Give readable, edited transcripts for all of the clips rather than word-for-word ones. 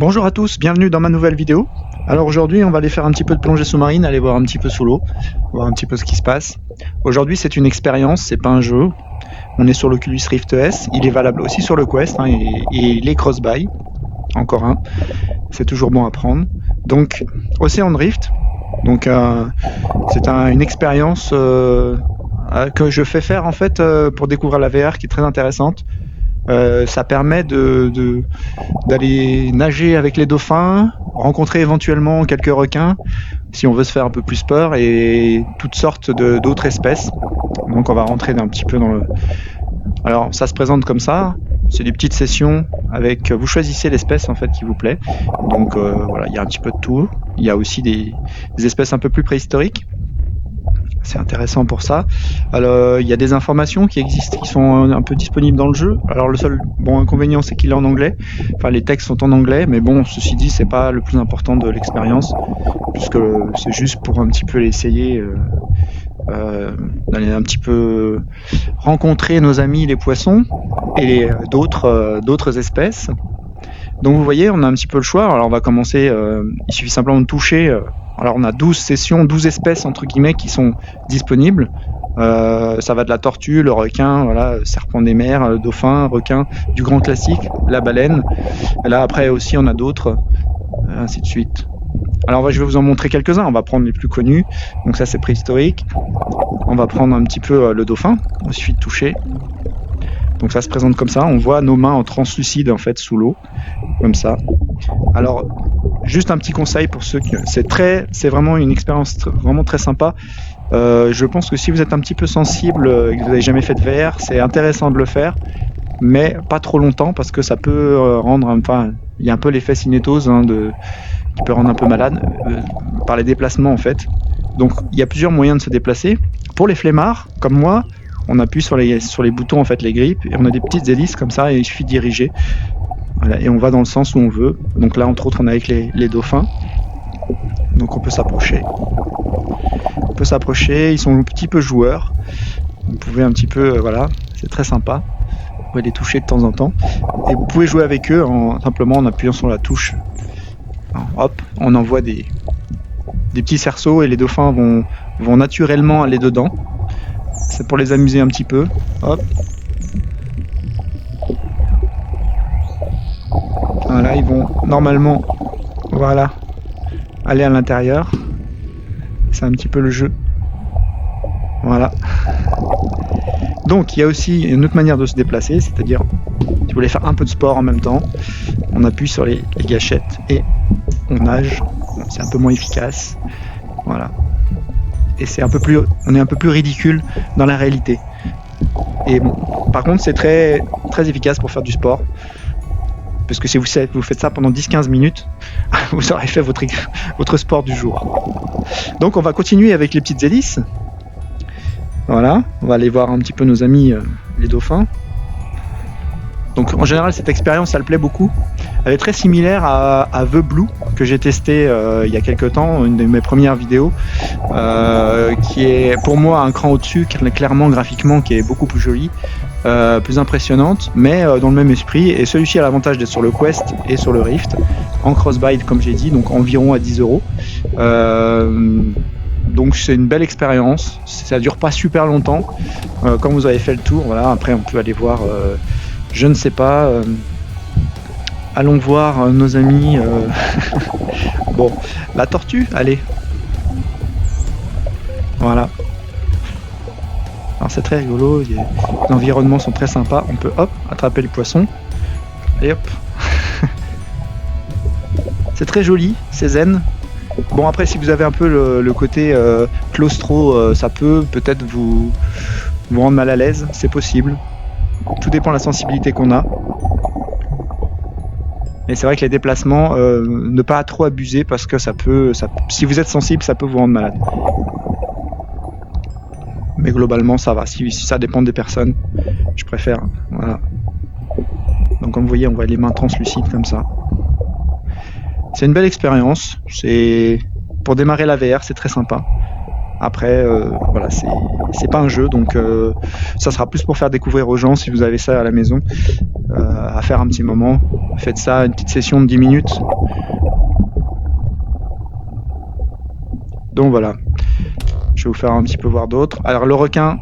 Bonjour à tous, bienvenue dans ma nouvelle vidéo. Alors aujourd'hui on va aller faire un petit peu de plongée sous-marine, aller voir un petit peu sous l'eau, voir un petit peu ce qui se passe. Aujourd'hui c'est une expérience, c'est pas un jeu. On est sur l'Oculus Rift S, il est valable aussi sur le Quest et les Crossbuy, encore un, c'est toujours bon à prendre. Donc Ocean Drift, donc c'est une expérience que je fais faire en fait pour découvrir la VR qui est très intéressante. Ça permet d'aller nager avec les dauphins, rencontrer éventuellement quelques requins si on veut se faire un peu plus peur et toutes sortes d'autres espèces. Donc on va rentrer un petit peu dans le... Alors ça se présente comme ça, c'est des petites sessions avec... Vous choisissez l'espèce en fait qui vous plaît. Donc voilà, il y a un petit peu de tout. Il y a aussi des espèces un peu plus préhistoriques. C'est intéressant pour ça. Alors, il y a des informations qui existent, qui sont un peu disponibles dans le jeu. Alors le seul bon inconvénient, c'est qu'il est en anglais. Enfin, les textes sont en anglais, mais bon, ceci dit, c'est pas le plus important de l'expérience, puisque c'est juste pour un petit peu l'essayer, d'aller un petit peu rencontrer nos amis les poissons et d'autres espèces. Donc vous voyez, on a un petit peu le choix. Alors on va commencer, il suffit simplement de toucher. Alors on a 12 sessions, 12 espèces entre guillemets qui sont disponibles. Ça va de la tortue, le requin, voilà, serpent des mers, le dauphin, requin, du grand classique, la baleine. Et là après aussi on a d'autres, ainsi de suite. Alors je vais vous en montrer quelques-uns, on va prendre les plus connus. Donc ça c'est préhistorique. On va prendre un petit peu le dauphin, il suffit de toucher. Donc ça se présente comme ça, on voit nos mains en translucide en fait sous l'eau, comme ça. Alors juste un petit conseil pour ceux qui... C'est vraiment une expérience vraiment très sympa. Je pense que si vous êtes un petit peu sensible et que vous n'avez jamais fait de VR, c'est intéressant de le faire, mais pas trop longtemps parce que ça peut rendre... Enfin, il y a un peu l'effet cinétose qui peut rendre un peu malade par les déplacements en fait. Donc il y a plusieurs moyens de se déplacer. Pour les flemmards, comme moi, on appuie sur les boutons, en fait, les grippes, et on a des petites hélices comme ça, et il suffit de diriger. Voilà, et on va dans le sens où on veut. Donc là, entre autres, on est avec les dauphins. Donc on peut s'approcher. On peut s'approcher, ils sont un petit peu joueurs. Vous pouvez un petit peu, voilà, c'est très sympa. Vous pouvez les toucher de temps en temps. Et vous pouvez jouer avec eux simplement en appuyant sur la touche. Alors, hop, on envoie des petits cerceaux et les dauphins vont naturellement aller dedans. C'est pour les amuser un petit peu. Hop. Voilà, ils vont normalement, voilà, aller à l'intérieur. C'est un petit peu le jeu. Voilà. Donc, il y a aussi une autre manière de se déplacer, c'est-à-dire, si vous voulez faire un peu de sport en même temps, on appuie sur les gâchettes et on nage. Bon, c'est un peu moins efficace. Voilà. Et on est un peu plus ridicule dans la réalité. Et bon, par contre, c'est très, très efficace pour faire du sport. Parce que si vous faites ça pendant 10-15 minutes, vous aurez fait votre sport du jour. Donc on va continuer avec les petites hélices. Voilà, on va aller voir un petit peu nos amis les dauphins. Donc en général cette expérience elle plaît beaucoup. Elle est très similaire à The Blue que j'ai testé il y a quelques temps, une de mes premières vidéos, qui est pour moi un cran au-dessus, clairement graphiquement qui est beaucoup plus jolie, plus impressionnante, mais dans le même esprit. Et celui-ci a l'avantage d'être sur le Quest et sur le Rift, en crossbuy comme j'ai dit, donc environ à 10 €. Donc c'est une belle expérience, ça dure pas super longtemps, quand vous avez fait le tour, voilà, après on peut aller voir... je ne sais pas, allons voir nos amis. Bon, la tortue, allez. Voilà. Alors c'est très rigolo, les environnements sont très sympas. On peut hop, attraper le poisson. Et hop. C'est très joli, c'est zen. Bon après si vous avez un peu le côté claustro, ça peut peut-être vous rendre mal à l'aise, c'est possible. Tout dépend de la sensibilité qu'on a. Et c'est vrai que les déplacements, ne pas trop abuser parce que si vous êtes sensible, ça peut vous rendre malade. Mais globalement, ça va. Si ça dépend des personnes, je préfère. Voilà. Donc comme vous voyez, on voit les mains translucides comme ça. C'est une belle expérience. Pour démarrer la VR, c'est très sympa. Après, voilà, c'est pas un jeu, donc ça sera plus pour faire découvrir aux gens si vous avez ça à la maison, à faire un petit moment. Faites ça, une petite session de 10 minutes. Donc voilà, je vais vous faire un petit peu voir d'autres. Alors le requin,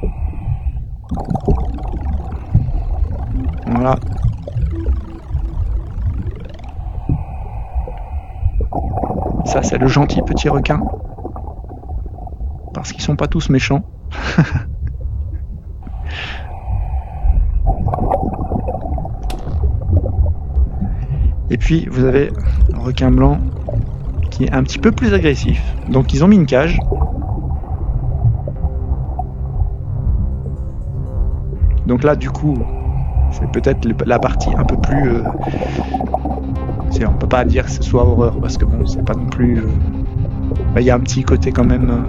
voilà. Ça c'est le gentil petit requin, parce qu'ils sont pas tous méchants. Et puis vous avez un requin blanc qui est un petit peu plus agressif. Donc ils ont mis une cage. Donc là du coup c'est peut-être la partie un peu plus... on peut pas dire que ce soit horreur, parce que bon, c'est pas non plus... il y a un petit côté quand même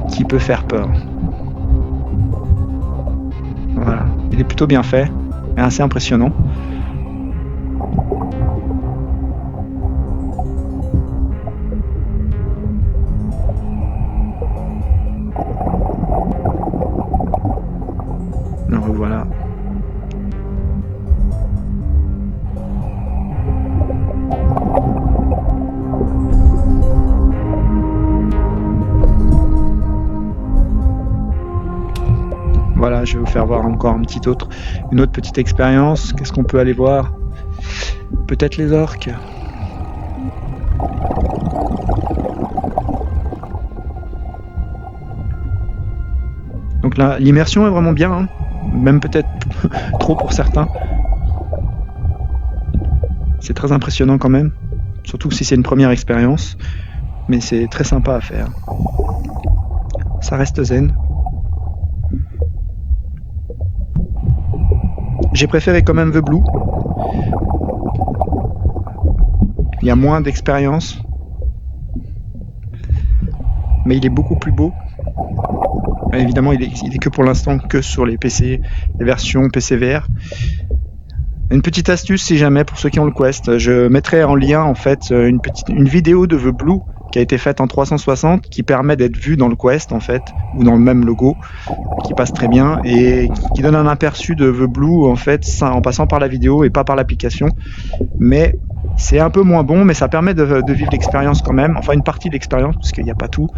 qui peut faire peur. Voilà, il est plutôt bien fait et assez impressionnant. Le revoilà. Voilà, je vais vous faire voir encore une autre petite expérience. Qu'est-ce qu'on peut aller voir? Peut-être les orques. Donc là, l'immersion est vraiment bien, hein. Même peut-être trop pour certains. C'est très impressionnant quand même, surtout si c'est une première expérience, mais c'est très sympa à faire. Ça reste zen. J'ai préféré quand même The Blue. Il y a moins d'expérience, mais il est beaucoup plus beau. Évidemment, il est que pour l'instant que sur les PC, les versions PC VR. Une petite astuce si jamais pour ceux qui ont le Quest, je mettrai en lien en fait une vidéo de The Blue qui a été faite en 360 qui permet d'être vue dans le Quest en fait, ou dans le même logo, qui passe très bien et qui donne un aperçu de The Blue en fait en passant par la vidéo et pas par l'application. Mais c'est un peu moins bon, mais ça permet de vivre l'expérience quand même, enfin une partie de l'expérience parce qu'il n'y a pas tout,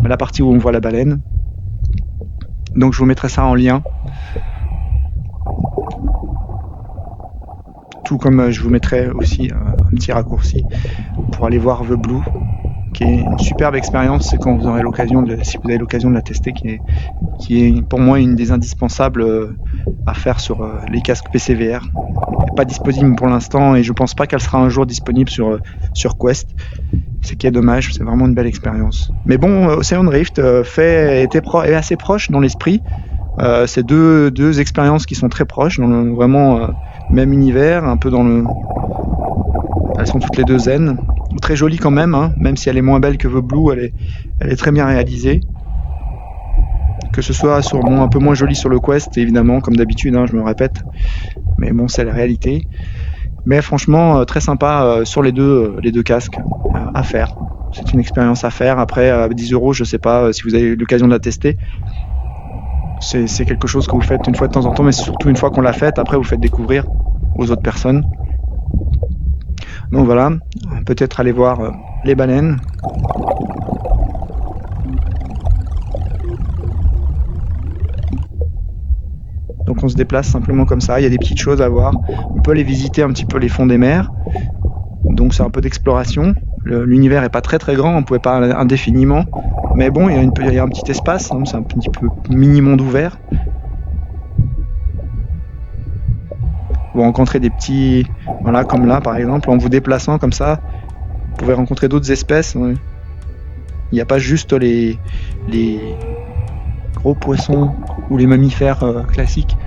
mais la partie où on voit la baleine. Donc je vous mettrai ça en lien. Tout comme je vous mettrai aussi un petit raccourci pour aller voir The Blue, qui est une superbe expérience. C'est quand vous aurez l'occasion si vous avez l'occasion de la tester, qui est pour moi une des indispensables à faire sur les casques PC VR. Elle n'est pas disponible pour l'instant et je pense pas qu'elle sera un jour disponible sur Quest. C'est qui est dommage, c'est vraiment une belle expérience. Mais bon, Ocean Rift est assez proche dans l'esprit. C'est deux expériences qui sont très proches, dans le vraiment même univers, un peu dans le... Elles sont toutes les deux zen. Très jolie quand même, hein, même si elle est moins belle que The Blue, elle est très bien réalisée. Que ce soit un peu moins jolie sur le Quest, évidemment, comme d'habitude, hein, je me répète. Mais bon, c'est la réalité. Mais franchement, très sympa sur les deux casques à faire. C'est une expérience à faire. Après, à 10 €, je sais pas si vous avez eu l'occasion de la tester. C'est quelque chose que vous faites une fois de temps en temps, mais surtout une fois qu'on l'a faite, après vous faites découvrir aux autres personnes. Donc voilà, peut-être aller voir les baleines. Donc on se déplace simplement comme ça, il y a des petites choses à voir. On peut aller visiter un petit peu les fonds des mers. Donc c'est un peu d'exploration. L'univers est pas très très grand, on ne pouvait pas indéfiniment. Mais bon, il y a un petit espace, hein, c'est un petit peu mini-monde ouvert. Vous rencontrez des petits... Voilà, comme là par exemple, en vous déplaçant comme ça, vous pouvez rencontrer d'autres espèces. Ouais. Il n'y a pas juste les gros poissons ou les mammifères classiques.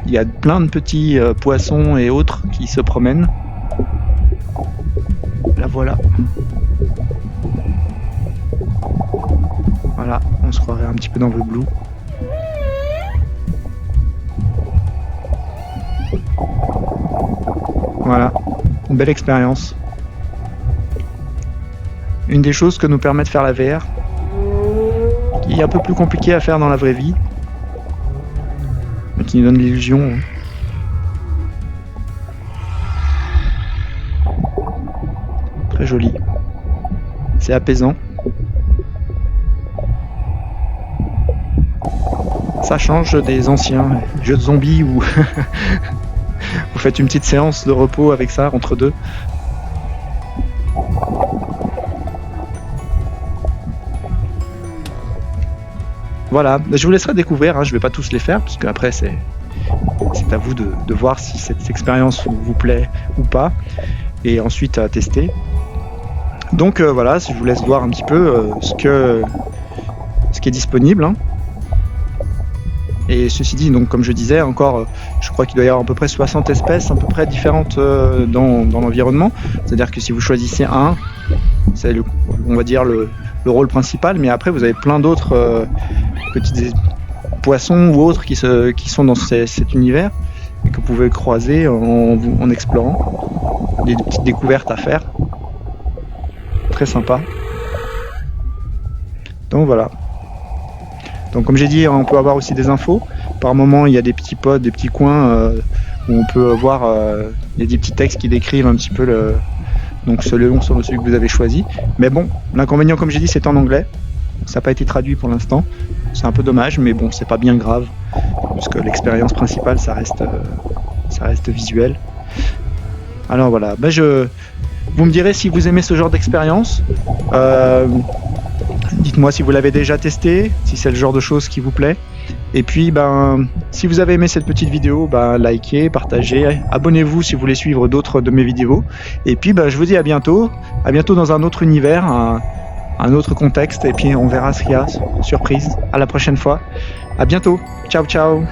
Il y a plein de petits poissons et autres qui se promènent. La voilà. Voilà, on se croirait un petit peu dans The Blue. Voilà, une belle expérience. Une des choses que nous permet de faire la VR, qui est un peu plus compliqué à faire dans la vraie vie, mais qui nous donne l'illusion. Très joli. C'est apaisant. Ça change des anciens jeux de zombies où vous faites une petite séance de repos avec ça entre deux. Voilà, je vous laisserai découvrir, hein. Je ne vais pas tous les faire, parce qu'après c'est à vous de voir si cette expérience vous plaît ou pas, et ensuite à tester. Donc voilà, je vous laisse voir un petit peu ce qui est disponible. Hein. Et ceci dit, donc comme je disais, encore, je crois qu'il doit y avoir à peu près 60 espèces à peu près différentes dans l'environnement. C'est-à-dire que si vous choisissez un, c'est on va dire le rôle principal, mais après vous avez plein d'autres petits poissons ou autres qui sont dans cet univers et que vous pouvez croiser en explorant. Des petites découvertes à faire. Très sympa. Donc voilà. Donc comme j'ai dit, on peut avoir aussi des infos. Par moment, il y a des petits pods, des petits coins où on peut voir, il y a des petits textes qui décrivent un petit peu donc selon celui que vous avez choisi. Mais bon, l'inconvénient, comme j'ai dit, c'est en anglais. Ça n'a pas été traduit pour l'instant. C'est un peu dommage, mais bon, c'est pas bien grave. Parce que l'expérience principale, ça reste visuel. Alors voilà, vous me direz si vous aimez ce genre d'expérience. Dites-moi si vous l'avez déjà testé, si c'est le genre de choses qui vous plaît. Et puis, si vous avez aimé cette petite vidéo, likez, partagez, abonnez-vous si vous voulez suivre d'autres de mes vidéos. Et puis, je vous dis à bientôt dans un autre univers, un autre contexte. Et puis, on verra ce qu'il y a, surprise. À la prochaine fois. À bientôt. Ciao, ciao.